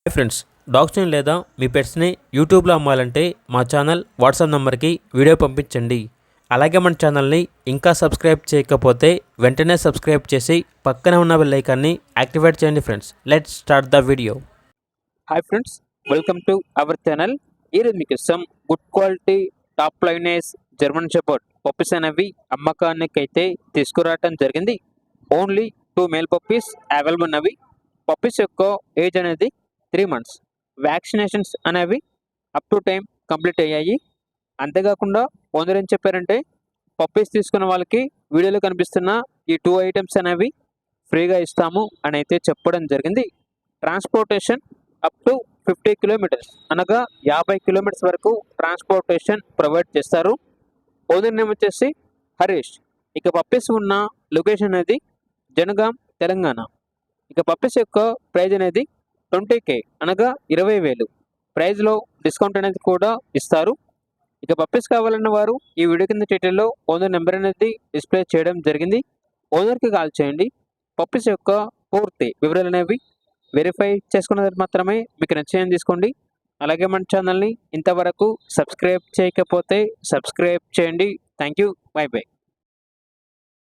Hi friends, డాగ్స్ని లేదా మీ పెట్స్ని యూట్యూబ్లో అమ్మాలంటే మా ఛానల్ వాట్సాప్ నెంబర్కి వీడియో పంపించండి. అలాగే మన ఛానల్ని ఇంకా సబ్స్క్రైబ్ చేయకపోతే వెంటనే సబ్స్క్రైబ్ చేసి పక్కనే ఉన్న బెల్ ఐకాన్ని యాక్టివేట్ చేయండి friends. Let's start the video. Hi friends, welcome to our channel. ఈరోజు మీకు some good quality top lineage German shepherd puppies అనేవి అమ్మకానికి అయితే తీసుకురావటం జరిగింది. ఓన్లీ 2 మేల్ పప్పీస్ అవైలబుల్ ఉన్నవి. పప్పీస్ యొక్క ఏజ్ అనేది 3 months. వ్యాక్సినేషన్స్ అనేవి అప్ టు టైం కంప్లీట్ అయ్యాయి. అంతేకాకుండా ఓనర్ ఏం చెప్పారంటే పప్పీస్ తీసుకున్న వాళ్ళకి వీడియోలో కనిపిస్తున్న ఈ 2 items అనేవి ఫ్రీగా ఇస్తాము అని అయితే చెప్పడం జరిగింది. ట్రాన్స్పోర్టేషన్ అప్ టు 50 కిలోమీటర్స్ అనగా 50 కిలోమీటర్స్ వరకు ట్రాన్స్పోర్టేషన్ ప్రొవైడ్ చేస్తారు. ఓనర్ నేమ్ వచ్చేసి హరీష్. ఇక పప్పీస్ ఉన్న లొకేషన్ అనేది జనగాం, తెలంగాణ. ఇక పప్పీస్ యొక్క ప్రైజ్ అనేది 20K అనగా 20,000. ప్రైజ్లో డిస్కౌంట్ అనేది కూడా ఇస్తారు. ఇక పప్పీస్ కావాలన్న వారు ఈ వీడియో కింద టైటిల్లో ఓనర్ నెంబర్ అనేది డిస్ప్లే చేయడం జరిగింది. ఓనర్కి కాల్ చేయండి. పప్పీస్ యొక్క పూర్తి వివరాలు అనేవి వెరిఫై చేసుకున్నది మాత్రమే మీకు నచ్చేయని తీసుకోండి. అలాగే మన ఛానల్ని ఇంతవరకు సబ్స్క్రైబ్ చేయకపోతే సబ్స్క్రైబ్ చేయండి. Thank you. By by.